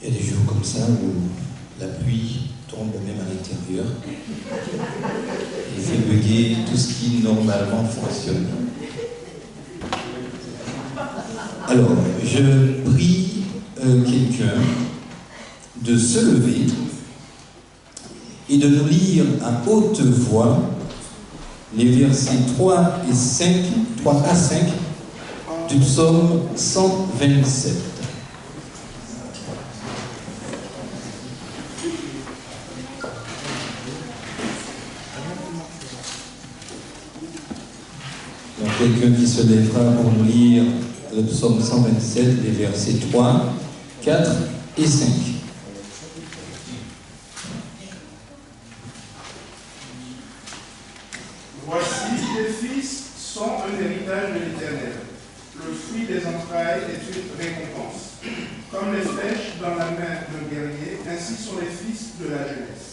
Il y a des jours comme ça où la pluie tombe même à l'intérieur et fait bugger tout ce qui normalement fonctionne. Alors, je prie quelqu'un de se lever et de nous lire à haute voix les versets 3 à 5 du psaume 127. Donc, quelqu'un qui se lèvera pour nous lire le psaume 127, les versets 3, 4 et 5. Voici, les fils sont un héritage de l'Éternel. Le fruit des entrailles est une récompense. Comme les flèches dans la main d'un guerrier, ainsi sont les fils de la jeunesse.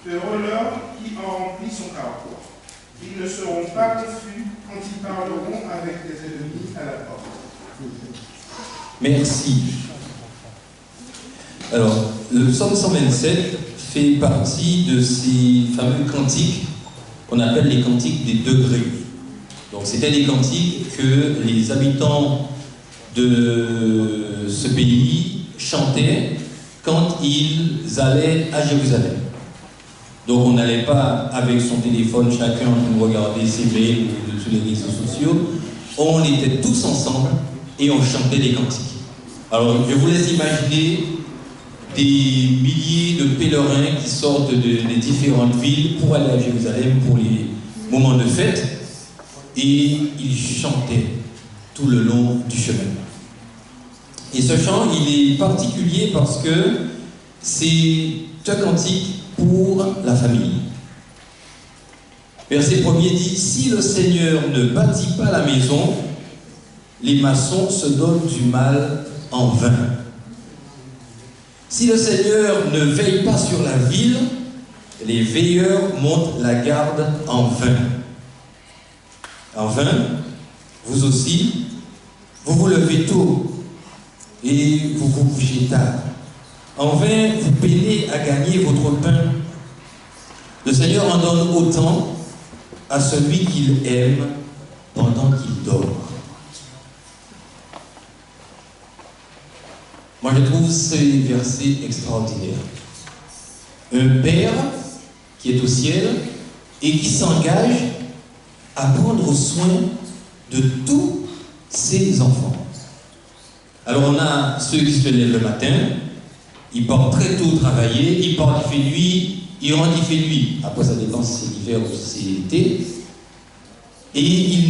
Heureux l'homme qui en remplit son carrefour. Ils ne seront pas confus quand ils parleront avec des ennemis à la porte. Merci. Alors, le psaume 127 fait partie de ces fameux cantiques qu'on appelle les cantiques des degrés. Donc, c'était des cantiques que les habitants de ce pays chantaient quand ils allaient à Jérusalem. Donc on n'allait pas avec son téléphone, chacun en train de regarder ses mails ou sur les réseaux sociaux. On était tous ensemble et on chantait des cantiques. Alors je vous laisse imaginer des milliers de pèlerins qui sortent des différentes villes pour aller à Jérusalem pour les moments de fête. Et ils chantaient tout le long du chemin. Et ce chant, il est particulier parce que c'est un cantique pour la famille. Verset 1er dit: si le Seigneur ne bâtit pas la maison, les maçons se donnent du mal en vain. Si le Seigneur ne veille pas sur la ville, les veilleurs montent la garde en vain. En vain, vous aussi, vous vous levez tôt et vous vous couchez tard. En vain, vous peinez à gagner votre pain. Le Seigneur en donne autant à celui qu'il aime pendant qu'il dort. Moi, je trouve ces versets extraordinaires. Un père qui est au ciel et qui s'engage à prendre soin de tous ses enfants. Alors, on a ceux qui se lèvent le matin. Ils partent très tôt travailler, ils partent, il fait nuit, ils rentrent, il fait nuit. Après, ça dépend si c'est l'hiver ou si c'est l'été. Et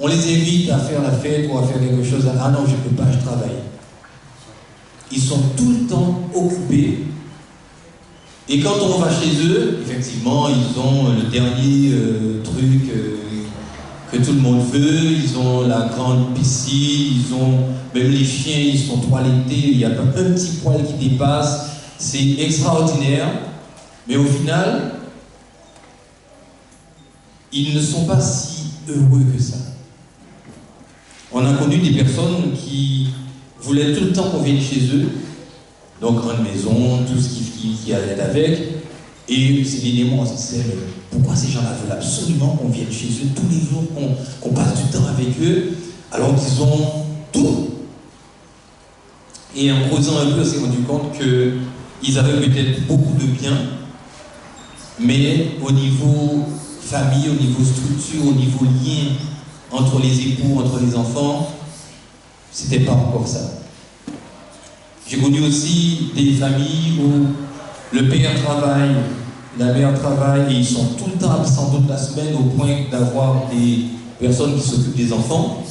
on les invite à faire la fête ou à faire quelque chose. Ah non, je ne peux pas, je travaille. Ils sont tout le temps occupés. Et quand on va chez eux, effectivement, ils ont le dernier truc que tout le monde veut. Ils ont la grande piscine, même les chiens, ils sont toilettés, il y a un petit poil qui dépasse. C'est extraordinaire. Mais au final, ils ne sont pas si heureux que ça. On a connu des personnes qui voulaient tout le temps qu'on vienne chez eux, donc grande maison, tout ce qui allait avec, et c'est l'élément, on se disait, mais pourquoi ces gens-là veulent absolument qu'on vienne chez eux tous les jours, qu'on passe du temps avec eux, alors qu'ils ont tout. Et en creusant un peu, on s'est rendu compte qu'ils avaient peut-être beaucoup de biens, mais au niveau famille, au niveau structure, au niveau lien entre les époux, entre les enfants, c'était pas encore ça. J'ai connu aussi des familles où le père travaille, la mère travaille, et ils sont tout le temps absents toute la semaine au point d'avoir des personnes qui s'occupent des enfants.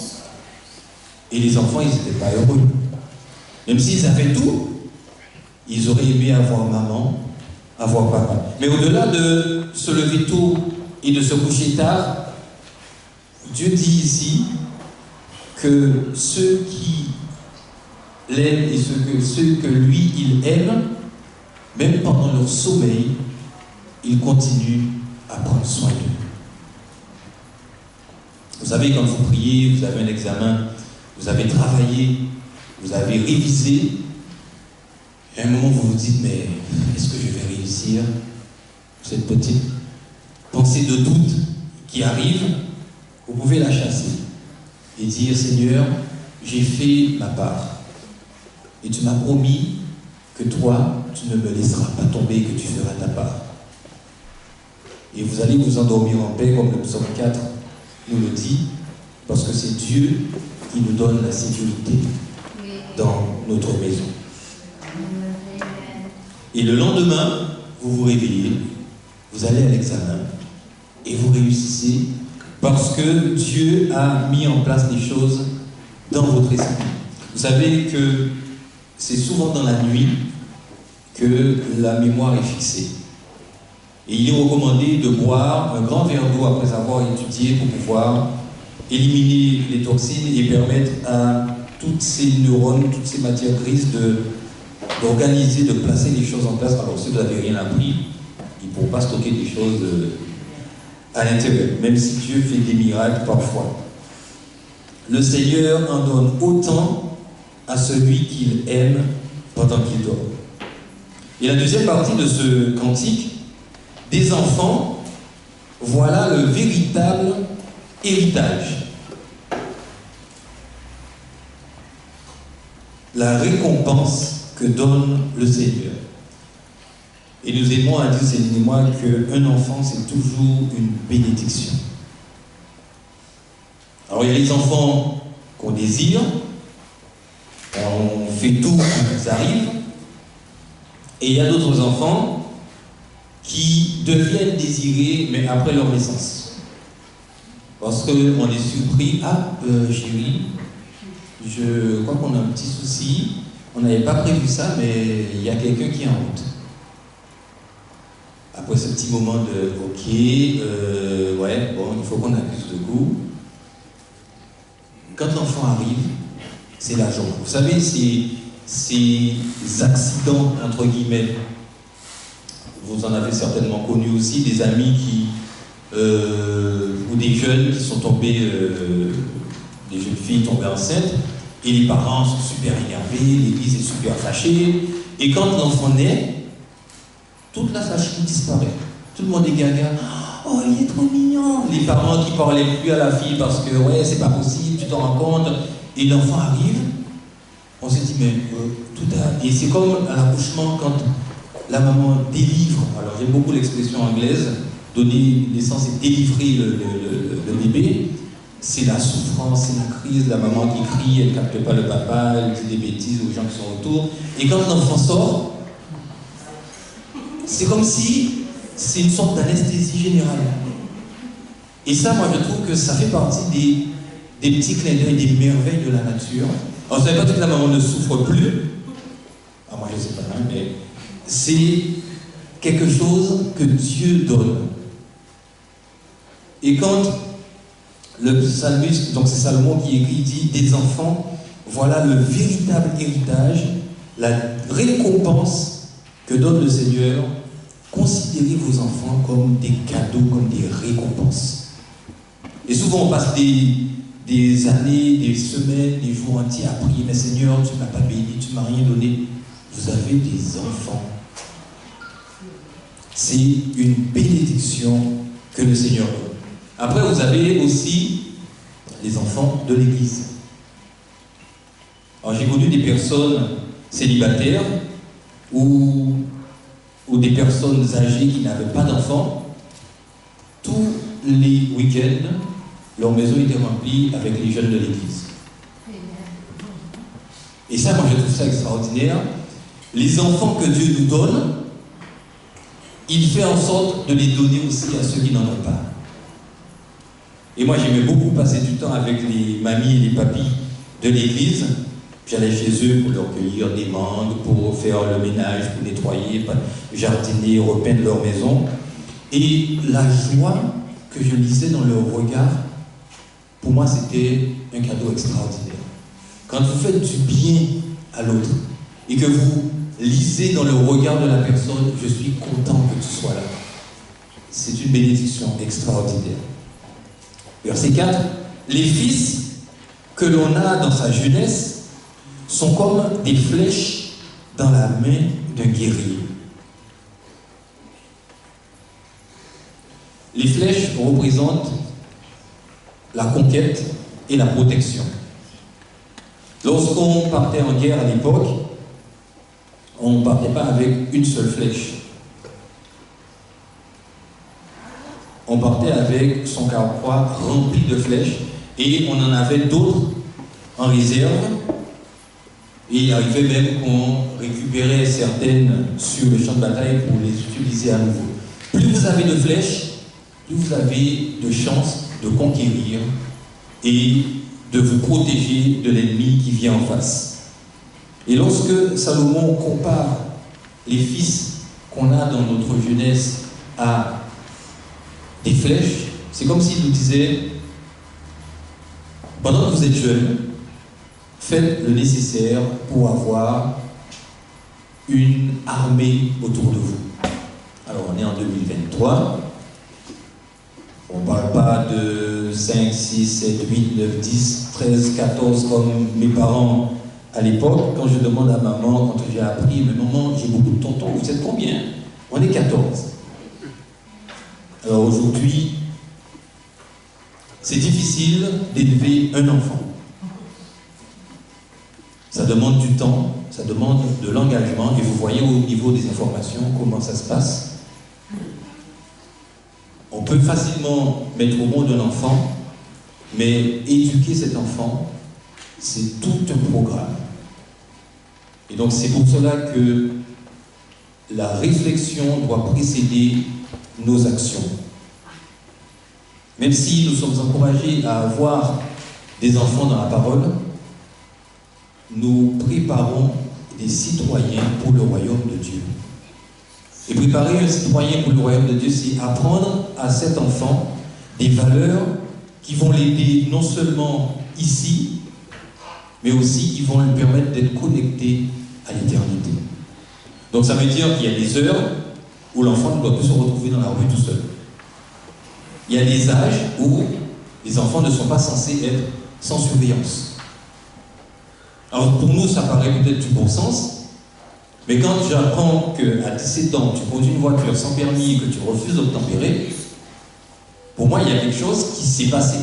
Et les enfants, ils n'étaient pas heureux. Même s'ils avaient tout, ils auraient aimé avoir maman, avoir papa. Mais au-delà de se lever tôt et de se coucher tard, Dieu dit ici que ceux qui l'aiment et ceux que lui, il aime, même pendant leur sommeil, il continue à prendre soin d'eux. Vous savez, quand vous priez, vous avez un examen vous avez travaillé, vous avez révisé, et à un moment vous vous dites, mais est-ce que je vais réussir? Cette petite pensée de doute qui arrive, vous pouvez la chasser et dire, Seigneur, j'ai fait ma part. Et tu m'as promis que toi, tu ne me laisseras pas tomber, que tu feras ta part. Et vous allez vous endormir en paix, comme le psaume 4 nous le dit, parce que c'est Dieu qui nous donne la sécurité dans notre maison. Et le lendemain, vous vous réveillez, vous allez à l'examen et vous réussissez parce que Dieu a mis en place des choses dans votre esprit. Vous savez que c'est souvent dans la nuit que la mémoire est fixée. Et il est recommandé de boire un grand verre d'eau après avoir étudié pour pouvoir éliminer les toxines et permettre à toutes ces neurones, toutes ces matières grises d'organiser, de placer les choses en place. Alors si vous n'avez rien appris, il ne pourront pas stocker des choses à l'intérieur, même si Dieu fait des miracles parfois. Le Seigneur en donne autant à celui qu'il aime pendant qu'il dort. Et la deuxième partie de ce cantique, des enfants, voilà le véritable héritage. La récompense que donne le Seigneur. Et nous aimons à dire, Céline et moi, qu'un enfant, c'est toujours une bénédiction. Alors, il y a les enfants qu'on désire, on fait tout pour qu'ils arrivent, et il y a d'autres enfants qui deviennent désirés, mais après leur naissance. Parce qu'on est surpris, chérie, je crois qu'on a un petit souci, on n'avait pas prévu ça, mais il y a quelqu'un qui est en route. Après ce petit moment de ok, il faut qu'on accuse de goût. Quand l'enfant arrive, c'est la joie. Vous savez, ces accidents, entre guillemets, vous en avez certainement connu aussi, des amis ou des jeunes qui sont tombés, des jeunes filles tombées enceintes, et les parents sont super énervés, l'église est super fâchée, et quand l'enfant naît, toute la fâcherie disparaît. Tout le monde est gaga. Oh, il est trop mignon. Les parents qui parlaient plus à la fille parce que, c'est pas possible, tu t'en rends compte. Et l'enfant arrive, on se dit, mais tout a... Et c'est comme à l'accouchement, quand la maman délivre, alors j'aime beaucoup l'expression anglaise, donner naissance et délivrer le bébé, c'est la souffrance, c'est la crise, la maman qui crie, elle ne capte pas le papa, elle dit des bêtises aux gens qui sont autour. Et quand l'enfant sort, c'est comme si c'est une sorte d'anesthésie générale. Et ça, moi, je trouve que ça fait partie des petits clins d'œil, des merveilles de la nature. Alors, vous ne savez pas que la maman ne souffre plus. Moi, je ne sais pas, mais c'est quelque chose que Dieu donne. Et quand le psalmiste, donc c'est Salomon qui écrit, dit, des enfants, voilà le véritable héritage, la récompense que donne le Seigneur. Considérez vos enfants comme des cadeaux, comme des récompenses. Et souvent on passe des années, des semaines, des jours entiers à prier, mais Seigneur, tu ne m'as pas béni, tu ne m'as rien donné. Vous avez des enfants. C'est une bénédiction que le Seigneur donne. Après, vous avez aussi les enfants de l'Église. Alors j'ai connu des personnes célibataires ou des personnes âgées qui n'avaient pas d'enfants. Tous les week-ends, leur maison était remplie avec les jeunes de l'église. Et ça, moi je trouve ça extraordinaire. Les enfants que Dieu nous donne, il fait en sorte de les donner aussi à ceux qui n'en ont pas. Et moi j'aimais beaucoup passer du temps avec les mamies et les papis de l'église. J'allais chez eux pour leur cueillir des mangues, pour faire le ménage, pour nettoyer, jardiner, repeindre leur maison. Et la joie que je lisais dans leur regard, pour moi, c'était un cadeau extraordinaire. Quand vous faites du bien à l'autre et que vous lisez dans le regard de la personne, je suis content que tu sois là. C'est une bénédiction extraordinaire. Verset 4, les fils que l'on a dans sa jeunesse sont comme des flèches dans la main d'un guerrier. Les flèches représentent la conquête et la protection. Lorsqu'on partait en guerre à l'époque, on ne partait pas avec une seule flèche. On partait avec son carquois rempli de flèches et on en avait d'autres en réserve. Et il arrivait même qu'on récupérait certaines sur le champ de bataille pour les utiliser à nouveau. Plus vous avez de flèches, plus vous avez de chances de conquérir et de vous protéger de l'ennemi qui vient en face. Et lorsque Salomon compare les fils qu'on a dans notre jeunesse à des flèches, c'est comme s'il nous disait, pendant que vous êtes jeunes, faites le nécessaire pour avoir une armée autour de vous. Alors on est en 2023, on ne parle pas de 5, 6, 7, 8, 9, 10, 13, 14 comme mes parents à l'époque. Quand je demande à maman, quand j'ai appris, mais maman, j'ai beaucoup de tontons, vous êtes combien? On est 14. Alors aujourd'hui, c'est difficile d'élever un enfant. Ça demande du temps, ça demande de l'engagement, et vous voyez au niveau des informations comment ça se passe. On peut facilement mettre au monde un enfant, mais éduquer cet enfant, c'est tout un programme. Et donc c'est pour cela que la réflexion doit précéder nos actions. Même si nous sommes encouragés à avoir des enfants dans la parole, nous préparons des citoyens pour le royaume de Dieu. Et préparer un citoyen pour le royaume de Dieu, c'est apprendre à cet enfant des valeurs qui vont l'aider non seulement ici, mais aussi qui vont lui permettre d'être connecté à l'éternité. Donc ça veut dire qu'il y a des heures où l'enfant ne doit plus se retrouver dans la rue tout seul. Il y a des âges où les enfants ne sont pas censés être sans surveillance. Alors pour nous, ça paraît peut-être du bon sens, mais quand j'apprends qu'à 17 ans, tu conduis une voiture sans permis et que tu refuses d'obtempérer, pour moi, il y a quelque chose qui s'est passé.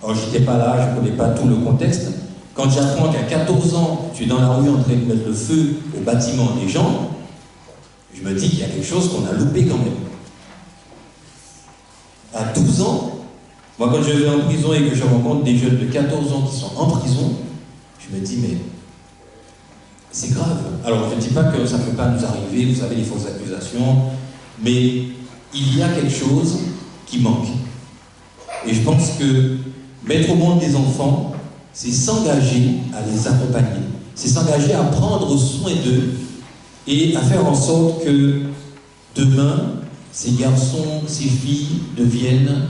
Alors je n'étais pas là, je ne connais pas tout le contexte. Quand j'apprends qu'à 14 ans, tu es dans la rue en train de mettre le feu au bâtiment des gens, je me dis qu'il y a quelque chose qu'on a loupé quand même. À 12 ans, moi quand je vais en prison et que je rencontre des jeunes de 14 ans qui sont en prison, je me dis mais c'est grave. Alors je ne dis pas que ça ne peut pas nous arriver, vous savez, les fausses accusations, mais il y a quelque chose qui manque. Et je pense que mettre au monde des enfants, c'est s'engager à les accompagner, c'est s'engager à prendre soin d'eux et à faire en sorte que demain, ces garçons, ces filles deviennent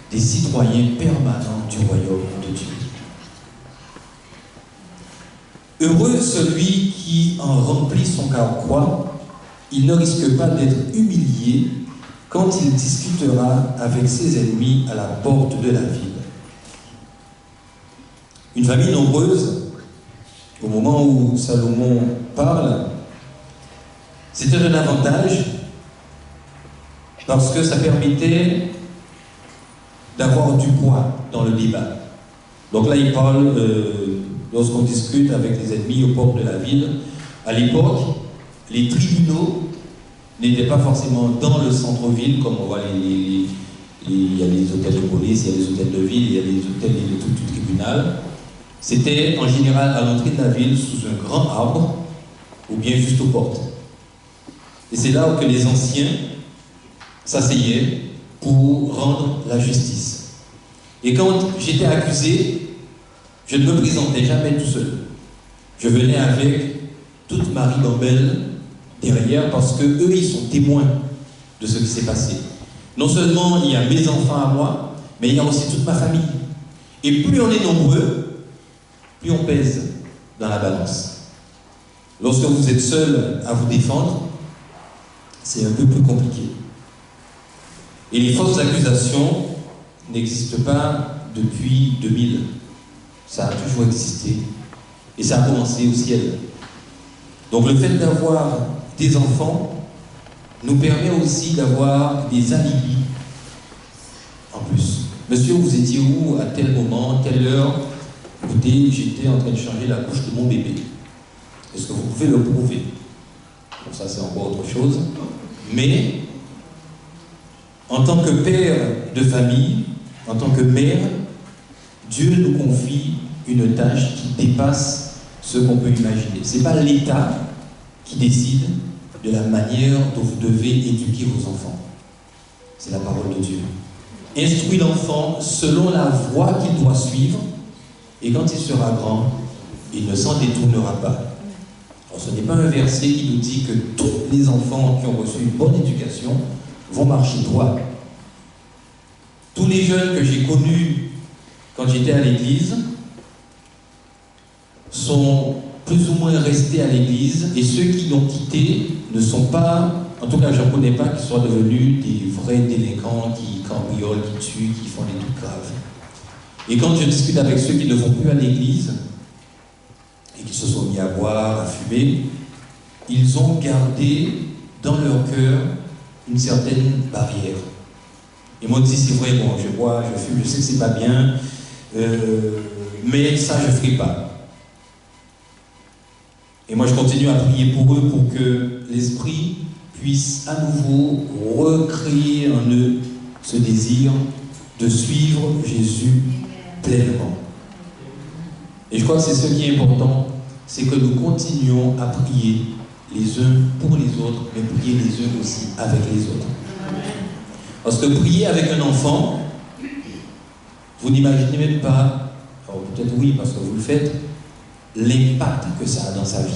des citoyens permanents du royaume de Dieu. Heureux celui qui en remplit son carquois, il ne risque pas d'être humilié quand il discutera avec ses ennemis à la porte de la ville. Une famille nombreuse, au moment où Salomon parle, c'était un avantage parce que ça permettait d'avoir du poids dans le débat. Donc là, il parle, lorsqu'on discute avec les ennemis aux portes de la ville, à l'époque, les tribunaux n'étaient pas forcément dans le centre-ville, comme on voit il y a les hôtels de police, il y a les hôtels de ville, il y a les hôtels et les trucs du tribunal. C'était en général à l'entrée de la ville, sous un grand arbre, ou bien juste aux portes. Et c'est là que les anciens s'asseyaient pour rendre la justice. Et quand j'étais accusé, je ne me présentais jamais tout seul. Je venais avec toute ma ribambelle derrière parce que eux, ils sont témoins de ce qui s'est passé. Non seulement il y a mes enfants à moi, mais il y a aussi toute ma famille. Et plus on est nombreux, plus on pèse dans la balance. Lorsque vous êtes seul à vous défendre, c'est un peu plus compliqué. Et les fausses accusations n'existent pas depuis 2000. Ça a toujours existé. Et ça a commencé au ciel. Donc le fait d'avoir des enfants nous permet aussi d'avoir des alibis en plus. Monsieur, vous étiez où à tel moment, telle heure? Écoutez, j'étais en train de changer la couche de mon bébé. Est-ce que vous pouvez le prouver? Bon, ça c'est encore autre chose. Mais, en tant que père de famille, en tant que mère, Dieu nous confie une tâche qui dépasse ce qu'on peut imaginer. Ce n'est pas l'État qui décide de la manière dont vous devez éduquer vos enfants. C'est la parole de Dieu. Instruis l'enfant selon la voie qu'il doit suivre, et quand il sera grand, il ne s'en détournera pas. Alors, ce n'est pas un verset qui nous dit que tous les enfants qui ont reçu une bonne éducation vont marcher droit. Tous les jeunes que j'ai connus quand j'étais à l'église sont plus ou moins restés à l'église, et ceux qui l'ont quitté ne sont pas, en tout cas je ne connais pas, qui soient devenus des vrais délinquants qui cambriolent, qui tuent, qui font des trucs graves. Et quand je discute avec ceux qui ne vont plus à l'église et qui se sont mis à boire, à fumer, ils ont gardé dans leur cœur une certaine barrière. Ils m'ont dit, c'est vrai, bon, je bois, je fume, je sais que c'est pas bien, mais ça je ne ferai pas. Et moi je continue à prier pour eux pour que l'Esprit puisse à nouveau recréer en eux ce désir de suivre Jésus pleinement. Et je crois que c'est ce qui est important, c'est que nous continuons à prier les uns pour les autres, mais prier les uns aussi avec les autres. Parce que prier avec un enfant, vous n'imaginez même pas, alors peut-être oui parce que vous le faites, l'impact que ça a dans sa vie.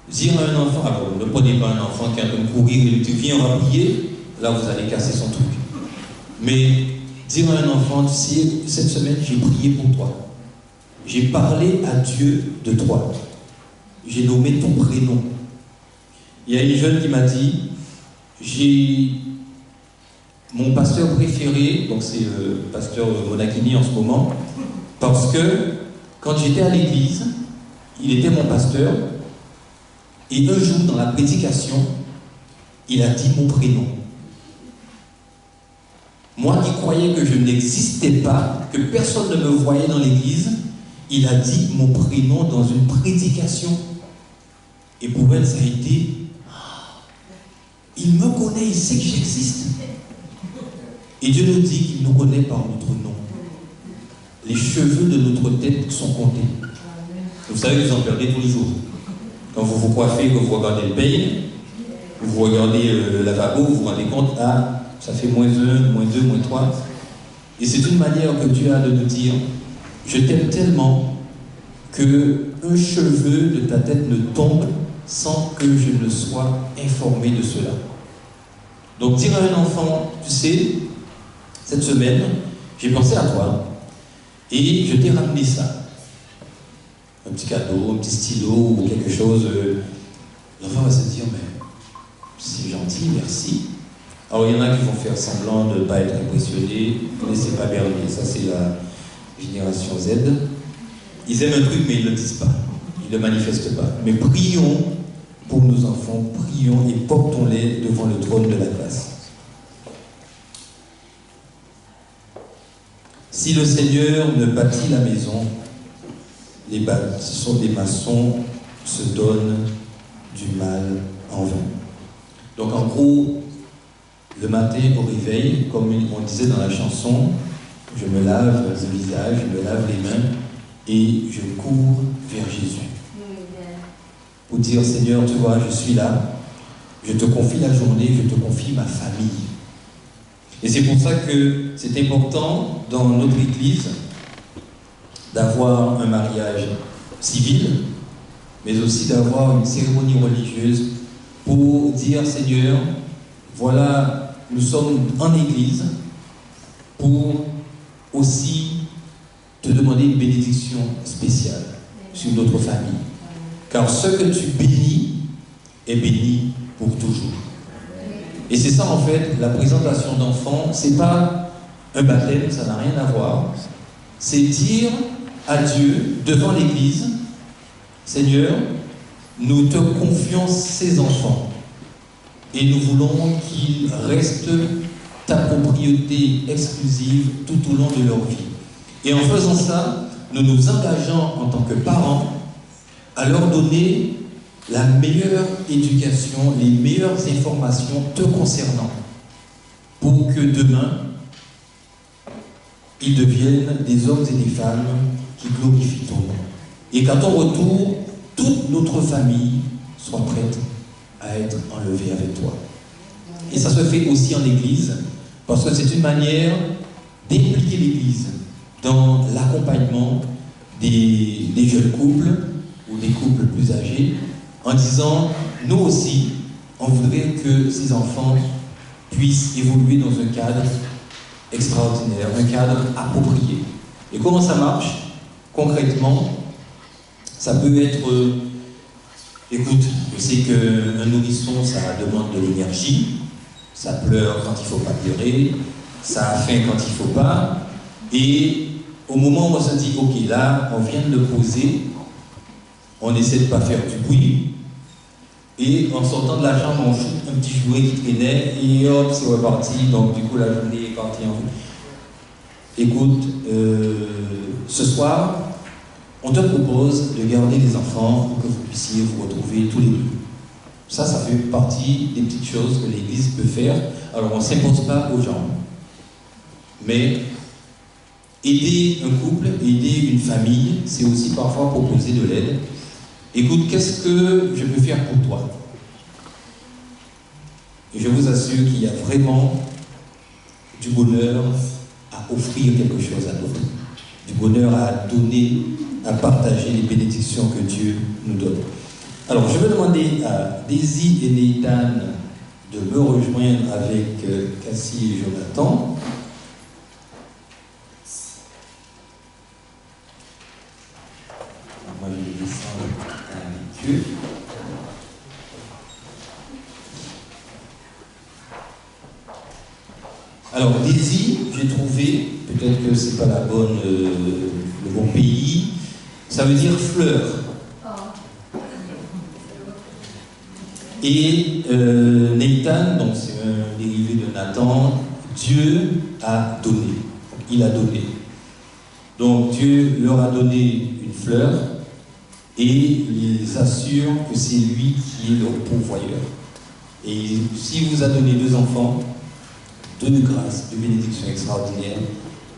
Dire à un enfant, alors ne prenez pas un enfant qui est en train de courir et lui dit viens on va prier, là vous allez casser son truc. Mais dire à un enfant, tu sais, cette semaine j'ai prié pour toi. J'ai parlé à Dieu de toi. J'ai nommé ton prénom. Il y a une jeune qui m'a dit, j'ai mon pasteur préféré, donc c'est le pasteur Monachini en ce moment, parce que quand j'étais à l'église, il était mon pasteur, et un jour dans la prédication, il a dit mon prénom. Moi qui croyais que je n'existais pas, que personne ne me voyait dans l'église, il a dit mon prénom dans une prédication. Et pour elle, ça a été, il me connaît, il sait que j'existe. Et Dieu nous dit qu'il nous connaît par notre nom. Les cheveux de notre tête sont comptés. Vous savez que vous en perdez tous les jours. Quand vous vous coiffez, que vous regardez le pays, vous regardez le lavabo, vous vous rendez compte, ah, ça fait -1, -2, -3. Et c'est une manière que Dieu a de nous dire, je t'aime tellement qu'un cheveu de ta tête ne tombe sans que je ne sois informé de cela. Donc dire à un enfant, tu sais, cette semaine, j'ai pensé à toi et je t'ai ramené ça. Un petit cadeau, un petit stylo ou quelque chose. L'enfant va se dire, mais c'est gentil, merci. Alors il y en a qui vont faire semblant de ne pas être impressionnés, ne laissez pas berner, ça c'est la génération Z. Ils aiment un truc mais ils ne le disent pas, ils ne le manifestent pas. Mais prions pour nos enfants, prions et portons-les devant le trône de la grâce. Si le Seigneur ne bâtit la maison, les maçons se donnent du mal en vain. Donc en gros, le matin au réveil, comme on disait dans la chanson, je me lave le visage, je me lave les mains et je cours vers Jésus. Pour dire, Seigneur, tu vois, je suis là, je te confie la journée, je te confie ma famille. Et c'est pour ça que c'est important dans notre Église d'avoir un mariage civil, mais aussi d'avoir une cérémonie religieuse pour dire, Seigneur, voilà, nous sommes en Église pour aussi te demander une bénédiction spéciale sur notre famille. Car ce que tu bénis est béni pour toujours. Et c'est ça en fait, la présentation d'enfants, c'est pas un baptême, ça n'a rien à voir. c'est dire à Dieu, devant l'Église, Seigneur, nous te confions ces enfants et nous voulons qu'ils restent ta propriété exclusive tout au long de leur vie. Et en faisant ça, nous nous engageons en tant que parents à leur donner la meilleure éducation, les meilleures informations te concernant, pour que demain, ils deviennent des hommes et des femmes qui glorifient ton nom. Et qu'à ton retour, toute notre famille soit prête à être enlevée avec toi. Et ça se fait aussi en Église, parce que c'est une manière d'impliquer l'Église dans l'accompagnement des jeunes couples ou des couples plus âgés, en disant, nous aussi, on voudrait que ces enfants puissent évoluer dans un cadre extraordinaire, un cadre approprié. Et comment ça marche? Concrètement, ça peut être, écoute, je sais qu'un nourrisson, ça demande de l'énergie, ça pleure quand il ne faut pas pleurer, ça a faim quand il ne faut pas, et au moment où on se dit, ok, là, on vient de le poser, on essaie de ne pas faire du bruit, et en sortant de la chambre, on shoot un petit jouet qui traînait, et hop, c'est reparti, donc du coup, la journée est partie en vue. Écoute, ce soir, on te propose de garder les enfants pour que vous puissiez vous retrouver tous les deux. Ça fait partie des petites choses que l'Église peut faire. Alors, on ne s'impose pas aux gens. Mais aider un couple, aider une famille, c'est aussi parfois proposer de l'aide. Écoute, qu'est-ce que je peux faire pour toi? Et je vous assure qu'il y a vraiment du bonheur à offrir quelque chose à d'autres. Du bonheur à donner, à partager les bénédictions que Dieu nous donne. Alors, je vais demander à Daisy et Nathan de me rejoindre avec Cassie et Jonathan. Moi, je vais descendre avec eux. Alors, Daisy, j'ai trouvé, peut-être que c'est pas le bon pays, ça veut dire fleur. Et Nathan, donc c'est un dérivé de Nathan, Dieu a donné. Il a donné. Donc Dieu leur a donné une fleur et il assure que c'est lui qui est leur pourvoyeur. Et s'il vous a donné 2 enfants, de grâce, de bénédiction extraordinaire,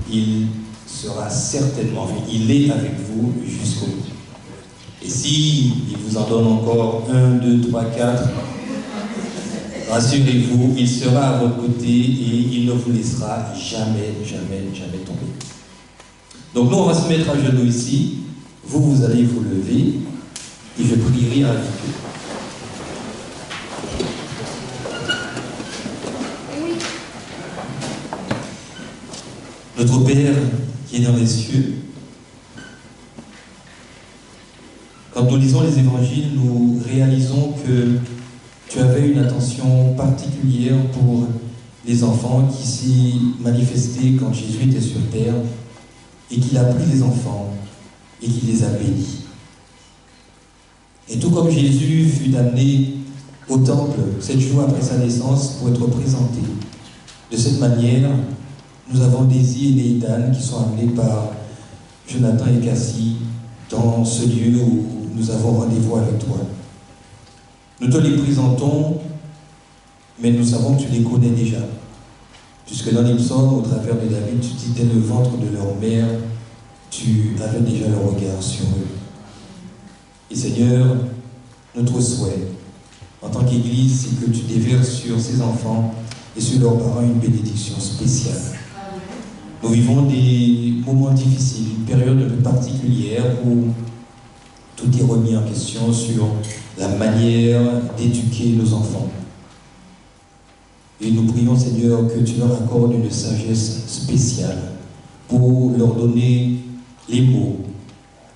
il sera certainement, il est avec vous jusqu'au bout. Et si il vous en donne encore 1, 2, 3, 4, rassurez-vous, il sera à votre côté et il ne vous laissera jamais, jamais, jamais tomber. Donc nous, on va se mettre à genoux ici. Vous allez vous lever et je prierai avec vous. Notre Père qui est dans les cieux, quand nous lisons les évangiles, nous réalisons que tu avais une attention particulière pour les enfants qui s'est manifestée quand Jésus était sur terre et qu'il a pris les enfants et qu'il les a bénis. Et tout comme Jésus fut amené au temple 7 jours après sa naissance pour être présenté, de cette manière, nous avons Daisy et Nathan qui sont amenés par Jonathan et Cassie dans ce lieu où nous avons rendez-vous avec toi. Nous te les présentons, mais nous savons que tu les connais déjà. Puisque dans les psaumes, au travers de David, tu dis dès le ventre de leur mère, tu avais déjà le regard sur eux. Et Seigneur, notre souhait, en tant qu'Église, c'est que tu déverses sur ces enfants et sur leurs parents une bénédiction spéciale. Nous vivons des moments difficiles, une période un peu particulière où tout est remis en question sur la manière d'éduquer nos enfants. Et nous prions, Seigneur, que tu leur accordes une sagesse spéciale pour leur donner les mots,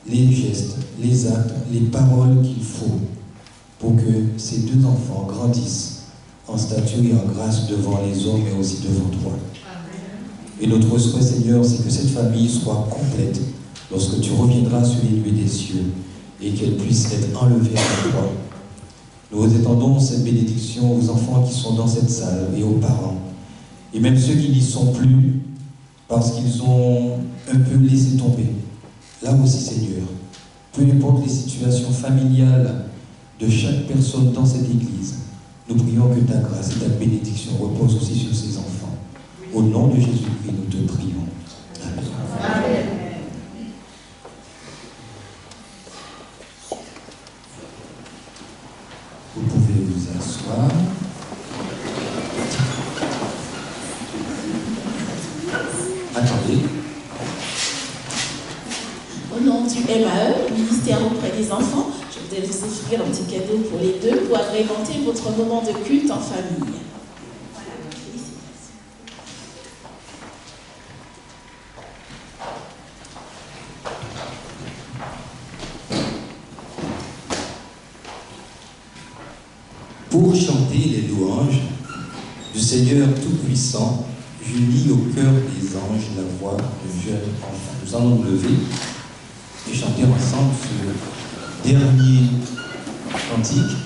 les gestes, les actes, les paroles qu'il faut pour que ces 2 enfants grandissent en stature et en grâce devant les hommes, mais aussi devant toi. Et notre souhait, Seigneur, c'est que cette famille soit complète lorsque tu reviendras sur les nuées des cieux et qu'elle puisse être enlevée à toi. Nous étendons cette bénédiction aux enfants qui sont dans cette salle et aux parents, et même ceux qui n'y sont plus parce qu'ils ont un peu laissé tomber. Là aussi, Seigneur, peu importe les situations familiales de chaque personne dans cette église, nous prions que ta grâce et ta bénédiction reposent aussi sur ces enfants. Au nom de Jésus-Christ, nous te prions. Amen. Amen. Vous pouvez vous asseoir. Attendez. Au nom du MAE, ministère auprès des enfants, je voudrais vous offrir un petit cadeau pour les deux pour agrémenter votre moment de culte en famille. Pour chanter les louanges du Seigneur Tout-Puissant, j'unis au cœur des anges la voix de jeune enfant. Nous allons nous lever et chanter ensemble ce dernier cantique.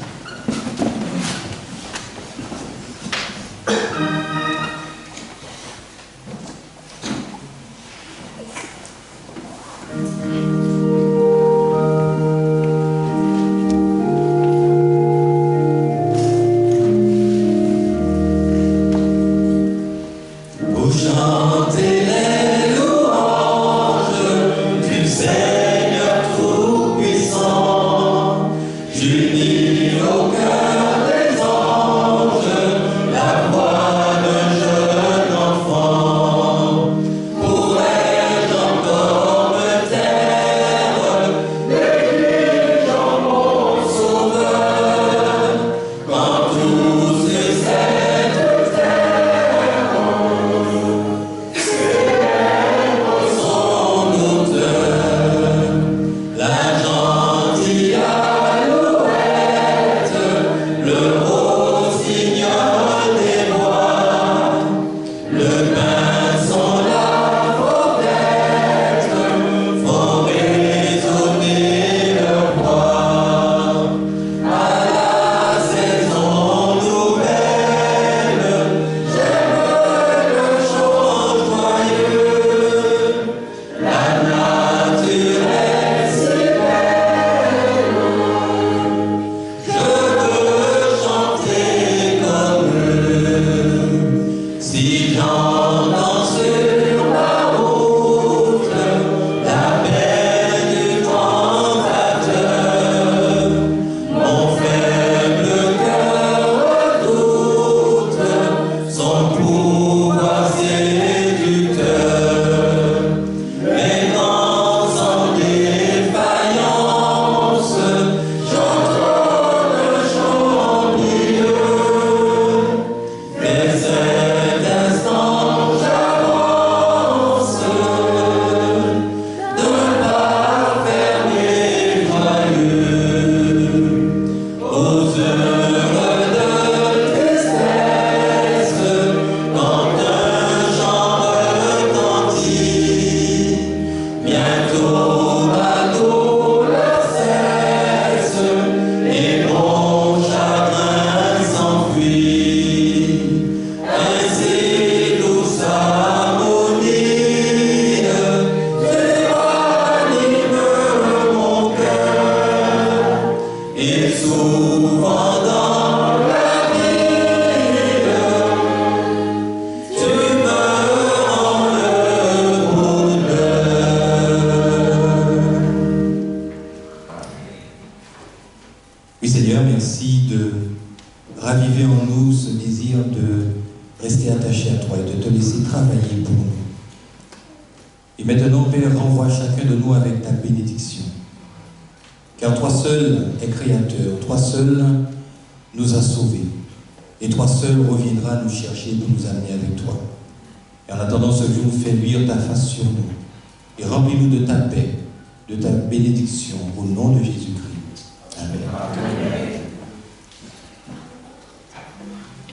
Et maintenant, Père, renvoie chacun de nous avec ta bénédiction. Car toi seul es créateur, toi seul nous as sauvés. Et toi seul reviendras nous chercher pour nous amener avec toi. Et en attendant ce jour, fais luire ta face sur nous. Et remplis-nous de ta paix, de ta bénédiction, au nom de Jésus-Christ.